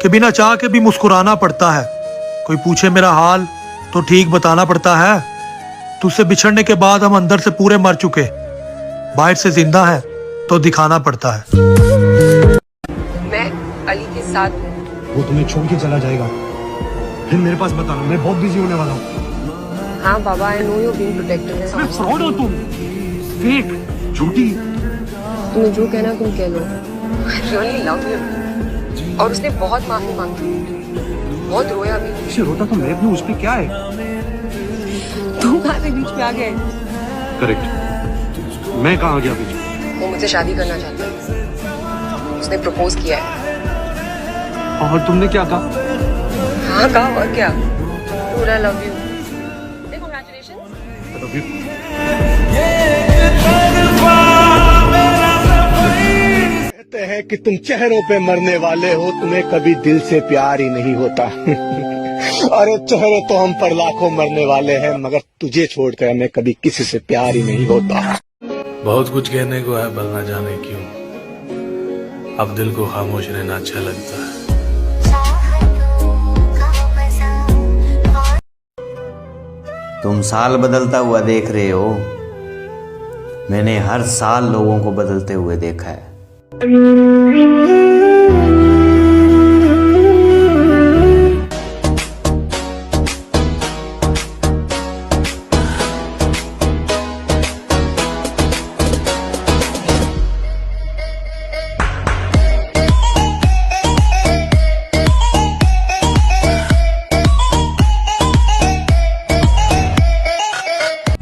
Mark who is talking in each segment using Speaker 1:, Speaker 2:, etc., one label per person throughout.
Speaker 1: कि बिना चाह के भी मुस्कुराना पड़ता है। कोई पूछे मेरा हाल तो ठीक बताना पड़ता है। तुझसे बिछड़ने के बाद हम अंदर से पूरे मर चुके, बाहर से जिंदा है तो दिखाना पड़ता है।
Speaker 2: मैं अली के साथ हूँ।
Speaker 3: वो तुम्हें छोड़ के चला जाएगा, फिर मेरे पास बताना, मैं बहुत बिजी होने वाला हूँ।
Speaker 2: हाँ बाबा, I know you being protective.
Speaker 3: Fraud हो तुम, फेक, झूठी।
Speaker 2: तुम्हें जो कहना तुम कह लो। I really love you. और उसने बहुत माफी मांगी, बहुत रोया भी।
Speaker 3: उसे रोता तो मैं भी, उस पे क्या है?
Speaker 2: तुम कहाँ से बीच में आ गए?
Speaker 3: करेक्ट, मैं कहाँ आ गया बीच में?
Speaker 2: वो मुझसे शादी करना चाहता है, उसने प्रपोज किया है।
Speaker 3: और तुमने क्या कहा?
Speaker 2: हाँ कहा, और क्या? पूरा love you. Congratulations.
Speaker 3: Love you.
Speaker 4: कहते हैं कि तुम चेहरों पे मरने वाले हो, तुम्हें कभी दिल से प्यार ही नहीं होता। अरे चेहरे तो हम पर लाखों मरने वाले हैं, मगर तुझे छोड़कर हमें कभी किसी से प्यार ही नहीं होता।
Speaker 5: बहुत कुछ कहने को है, पर न जाने क्यों अब दिल को खामोश रहना अच्छा लगता है।
Speaker 6: तुम साल बदलता हुआ देख रहे हो, मैंने हर साल लोगों को बदलते हुए देखा है।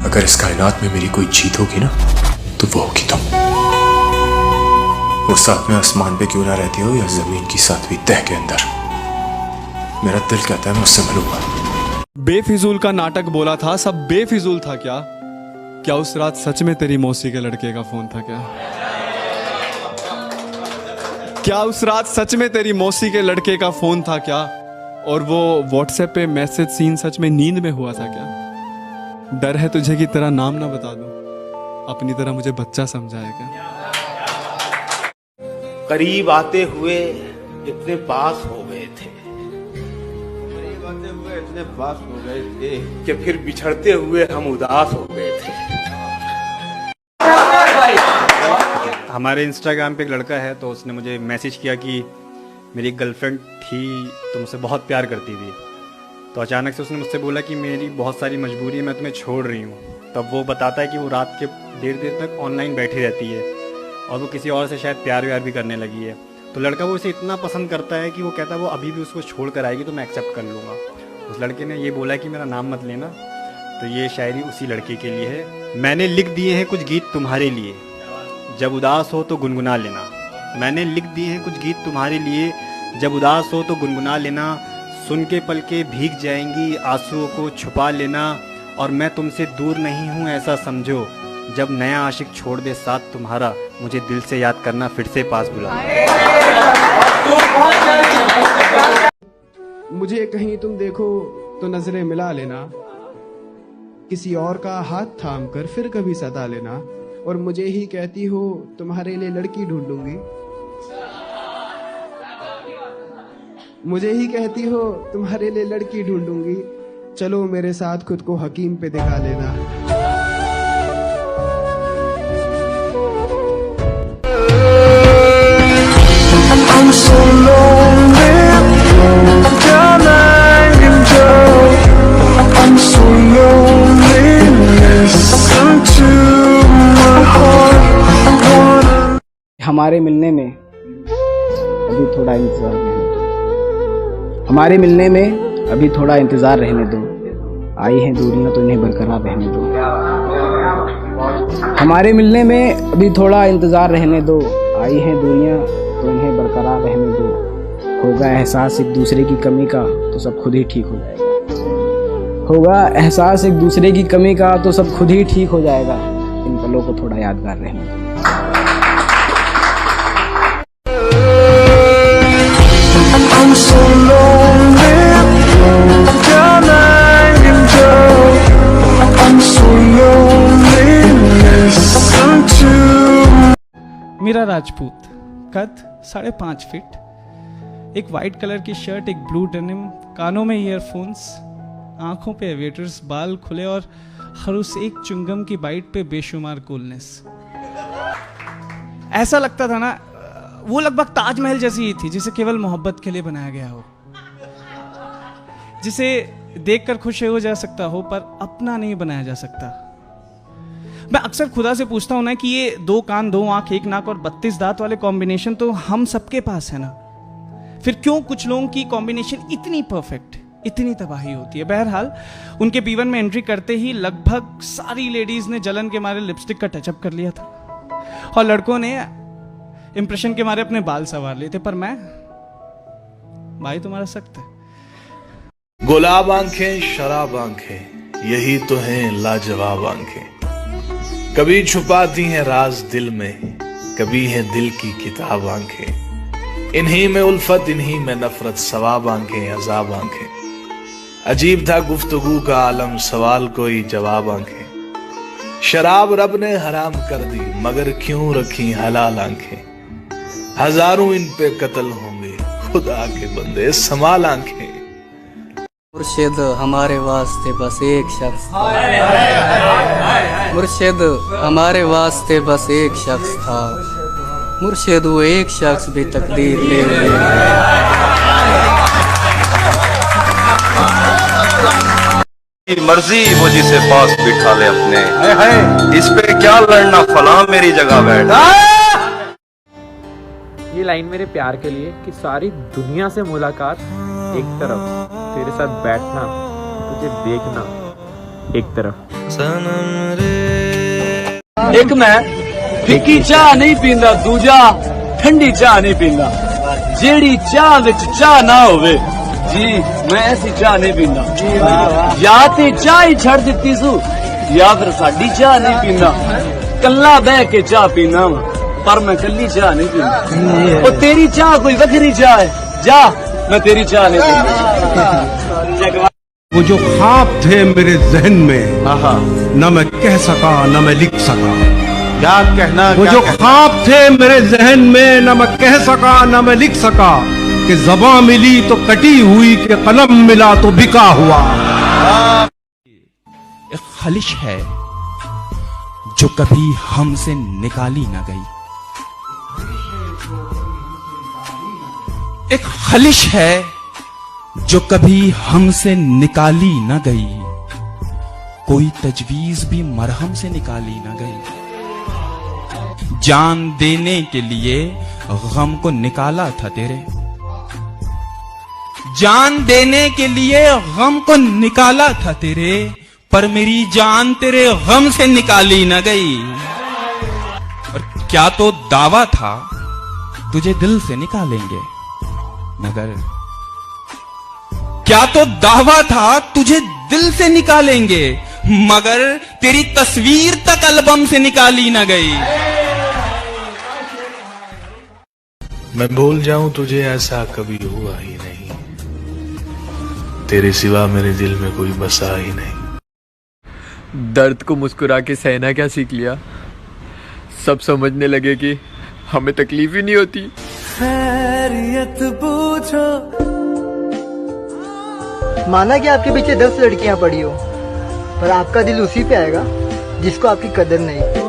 Speaker 7: अगर इस कायनात में मेरी कोई जीत होगी ना, तो वो होगी तुम। वो सातवें आसमान पे क्यों ना रहती हो, या जमीन की सातवीं तह के अंदर, मेरा दिल कहता है मैं उससे मिलूंगा।
Speaker 8: बेफिजूल का नाटक बोला था, सब बेफिजूल था क्या? क्या उस रात सच में तेरी मौसी के लड़के का फोन था क्या? क्या उस रात सच में तेरी मौसी के लड़के का फोन था क्या? और वो व्हाट्सएप पे मैसेज सीन सच में नींद में हुआ था क्या? डर है तुझे कि तेरा नाम ना बता दूं, अपनी तरह मुझे बच्चा समझाया क्या?
Speaker 9: करीब आते हुए इतने पास हो गए थे, करीब आते हुए इतने पास हो गए थे कि फिर बिछड़ते हुए हम उदास हो गए थे।
Speaker 10: हमारे इंस्टाग्राम पे एक लड़का है, तो उसने मुझे मैसेज किया कि मेरी गर्लफ्रेंड थी, तो मुझसे बहुत प्यार करती थी। तो अचानक से उसने मुझसे बोला कि मेरी बहुत सारी मजबूरी है, मैं तुम्हें छोड़ रही हूँ। तब वो बताता है कि वो रात के देर तक ऑनलाइन बैठी रहती है और वो किसी और से शायद प्यार व्यार भी करने लगी है। तो लड़का वो उसे इतना पसंद करता है कि वो कहता है वो अभी भी उसको छोड़ कर आएगी तो मैं एक्सेप्ट कर लूँगा। उस लड़के ने ये बोला कि मेरा नाम मत लेना। तो ये शायरी उसी लड़के के लिए है। मैंने लिख दिए हैं कुछ गीत तुम्हारे लिए, जब उदास हो तो गुनगुना लेना। मैंने लिख दिए हैं कुछ गीत तुम्हारे लिए, जब उदास हो तो गुनगुना लेना। सुन के पलकें भीग जाएंगी, आंसुओं को छुपा लेना। और मैं तुमसे दूर नहीं हूँ ऐसा समझो, जब नया आशिक छोड़ दे साथ तुम्हारा, मुझे दिल से याद करना, फिर से पास बुला।
Speaker 11: मुझे कहीं तुम देखो तो नजरें मिला लेना, किसी और का हाथ थाम कर फिर कभी सता लेना। और मुझे ही कहती हो तुम्हारे लिए लड़की ढूंढूंगी, मुझे ही कहती हो तुम्हारे लिए लड़की ढूंढूंगी। चलो मेरे साथ खुद को हकीम पे दिखा लेना।
Speaker 12: हमारे मिलने में अभी थोड़ा इंतजार रहने दो, हमारे मिलने में अभी थोड़ा इंतजार रहने दो। आई हैं दूरियां तो इन्हें बरकरार रहने दो। हमारे मिलने में अभी थोड़ा इंतजार रहने दो। आई हैं दूरियां तो इन्हें बरकरार रहने दो। होगा एहसास एक दूसरे की कमी का तो सब खुद ही ठीक हो जाएगा। होगा एहसास एक दूसरे की कमी का तो सब खुद ही ठीक हो जाएगा। इन पलों को थोड़ा यादगार रहने दो।
Speaker 13: मीरा राजपूत, कद 5.5 फीट,
Speaker 11: एक वाइट कलर की शर्ट, एक ब्लू डेनिम, कानों में ईयरफोन्स, आंखों पे एविएटर्स, बाल खुले और हर उस एक चुंगम की बाइट पे बेशुमार कूलनेस। ऐसा लगता था ना वो लगभग ताजमहल जैसी ही थी जिसे केवल मोहब्बत के लिए बनाया गया हो, जिसे देखकर खुश हो जा सकता हो पर अपना नहीं बनाया जा सकता। मैं अक्सर खुदा से पूछता हूं ना कि ये 2 कान 2 आंख 1 नाक और 32 दांत वाले कॉम्बिनेशन तो हम सबके पास है ना, फिर क्यों कुछ लोगों की कॉम्बिनेशन इतनी परफेक्ट, इतनी तबाही होती है। बहरहाल उनके B1 में एंट्री करते ही लगभग सारी लेडीज ने जलन के मारे लिपस्टिक का टचअप कर लिया था और लड़कों ने इंप्रेशन के मारे अपने बाल संवार लिए थे, पर मैं भाई तुम्हारा सख्त है।
Speaker 5: गुलाब आंखें शराब आंखें, यही तो हैं लाजवाब आंखें। कभी छुपाती हैं राज दिल में, कभी है दिल की किताब आंखें। इन्हीं में उल्फत, इन्हीं में नफरत, सवाब आंखें अजाब आंखें। अजीब था गुफ्तगू का आलम, सवाल कोई जवाब आंखें। शराब रब ने हराम कर दी, मगर क्यों रखी हलाल आंखें। हजारों इन पे कत्ल होंगे, खुदा के बंदे संभाल आंखें।
Speaker 13: मुर्शिद हमारे वास्ते बस एक शख्स था, मुर्शिद हमारे वास्ते बस एक शख्स था, मुर्शिद वो एक शख्स भी तकदीर ले
Speaker 14: मर्जी वो जिसे पास बिठा ले अपने, इस पे क्या लड़ना, फला मेरी जगह बैठ।
Speaker 15: ये लाइन मेरे प्यार के लिए कि सारी दुनिया से मुलाकात एक तरफ, तेरे साथ बैठना, तुझे देखना एक तरफ।
Speaker 16: एक मैं फिक्की चाह नहीं पींदा, दूजा ठंडी चाह नहीं पींदा। जेड़ी चाह विच चाह ना होवे जी, मैं ऐसी चाह नहीं पींदा। या ते चाह ही छड़ दित्ती सू, या फिर साडी चाह नहीं पींदा। कल्ला बह के चाह पीना वा, पर मैं कल्ली चाह नहीं पींदा। और तेरी चाह कोई वखरी चाह है, जा मैं तेरी चाह नहीं पींदा।
Speaker 3: वो जो ख्वाब थे मेरे जहन में, न मैं कह सका न मैं लिख सका।
Speaker 14: क्या कहना,
Speaker 3: वो जो ख्वाब थे मेरे जहन में, न मैं कह सका न मैं लिख सका। कि ज़बां मिली तो कटी हुई, कि कलम मिला तो बिका हुआ।
Speaker 17: एक खलिश है जो कभी हमसे निकाली ना गई, एक खलिश है जो कभी हमसे निकाली ना गई। कोई तजवीज भी मरहम से निकाली ना गई। जान देने के लिए गम को निकाला था तेरे, जान देने के लिए गम को निकाला था तेरे, पर मेरी जान तेरे गम से निकाली ना गई। और क्या तो दावा था तुझे दिल से निकालेंगे, मगर क्या तो दावा था तुझे दिल से निकालेंगे, मगर तेरी तस्वीर तक एल्बम से निकाली ना गई।
Speaker 5: मैं भूल जाऊं तुझे ऐसा कभी हुआ ही नहीं, तेरे सिवा मेरे दिल में कोई बसा ही नहीं।
Speaker 15: दर्द को मुस्कुरा के सहना क्या सीख लिया, सब समझने लगे कि हमें तकलीफ ही नहीं होती।
Speaker 18: खैरियत पूछो।
Speaker 19: माना कि आपके पीछे 10 लड़कियां पड़ी हो, पर आपका दिल उसी पे आएगा जिसको आपकी कदर नहीं।